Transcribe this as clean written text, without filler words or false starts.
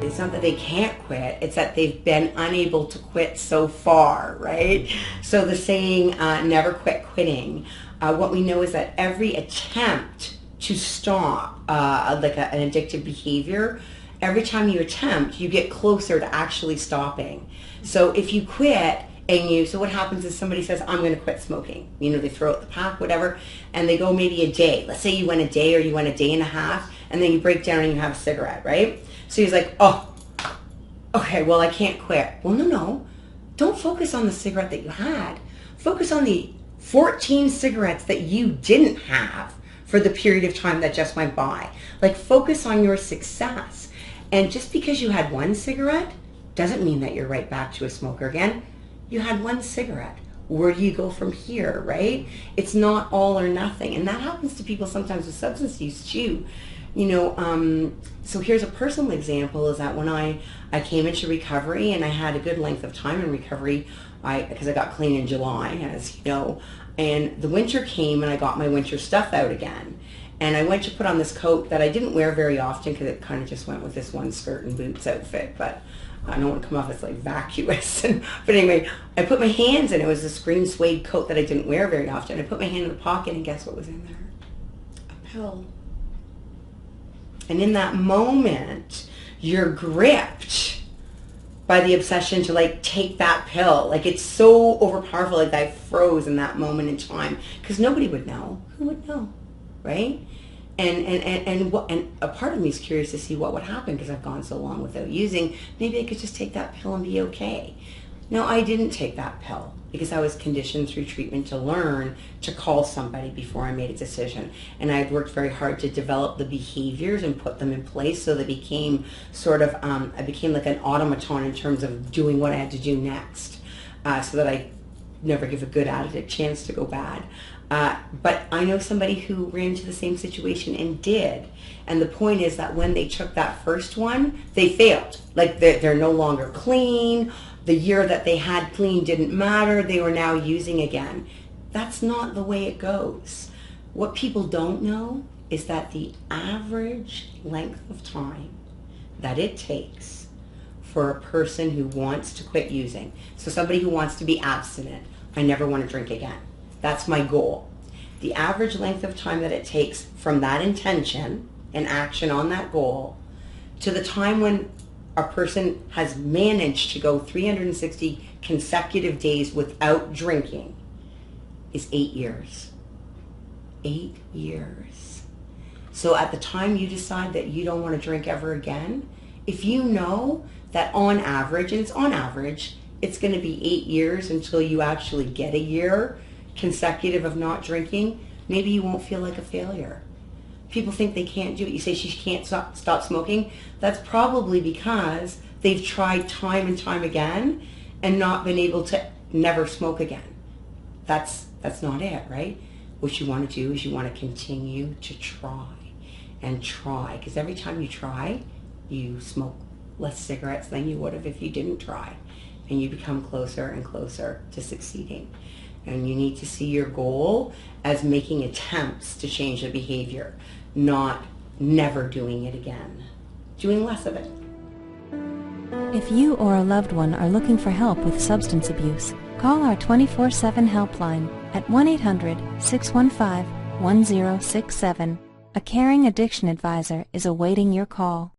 it's not that they can't quit, it's that they've been unable to quit so far, right? So the saying, never quit quitting, what we know is that every attempt to stop like an addictive behavior, every time you attempt, you get closer to actually stopping. So if you quit, so what happens is somebody says, I'm going to quit smoking. You know, they throw out the pack, whatever, and they go maybe a day. Let's say you went a day or you went a day and a half, and then you break down and you have a cigarette, right? So he's like, oh, okay, well, I can't quit. Well, no. Don't focus on the cigarette that you had. Focus on the 14 cigarettes that you didn't have for the period of time that just went by. Like, focus on your success. And just because you had one cigarette doesn't mean that you're right back to a smoker again. You had one cigarette. Where do you go from here, right? It's not all or nothing. And that happens to people sometimes with substance use too. You know, so here's a personal example is that when I came into recovery and I had a good length of time in recovery, because I got clean in July, as you know, and the winter came and I got my winter stuff out again. And I went to put on this coat that I didn't wear very often because it kind of just went with this one skirt and boots outfit, but I don't want to come off as like vacuous. But anyway, I put my hands in. It was this green suede coat that I didn't wear very often. I put my hand in the pocket and guess what was in there? A pill. And in that moment, you're gripped by the obsession to like take that pill. Like it's so overpowerful, like I froze in that moment in time because nobody would know. Who would know, right? And a part of me is curious to see what would happen because I've gone so long without using. Maybe I could just take that pill and be okay. No, I didn't take that pill because I was conditioned through treatment to learn to call somebody before I made a decision. And I had worked very hard to develop the behaviors and put them in place so that became sort of, I became like an automaton in terms of doing what I had to do next so that I never give a good addict a chance to go bad. But I know somebody who ran into the same situation and did. And the point is that when they took that first one, they failed. Like they're no longer clean. The year that they had clean didn't matter. They were now using again. That's not the way it goes. What people don't know is that the average length of time that it takes for a person who wants to quit using, so somebody who wants to be abstinent, I never want to drink again. That's my goal. The average length of time that it takes from that intention and action on that goal to the time when a person has managed to go 360 consecutive days without drinking is 8 years. 8 years. So at the time you decide that you don't want to drink ever again, if you know that on average, and it's on average, it's going to be 8 years until you actually get a year consecutive of not drinking, maybe you won't feel like a failure. People think they can't do it. You say she can't stop smoking. That's probably because they've tried time and time again and not been able to never smoke again. That's not it, right? What you want to do is you want to continue to try and try, because every time you try, you smoke less cigarettes than you would have if you didn't try, and you become closer and closer to succeeding. And you need to see your goal as making attempts to change the behavior, not never doing it again. Doing less of it. If you or a loved one are looking for help with substance abuse, call our 24/7 helpline at 1-800-615-1067. A caring addiction advisor is awaiting your call.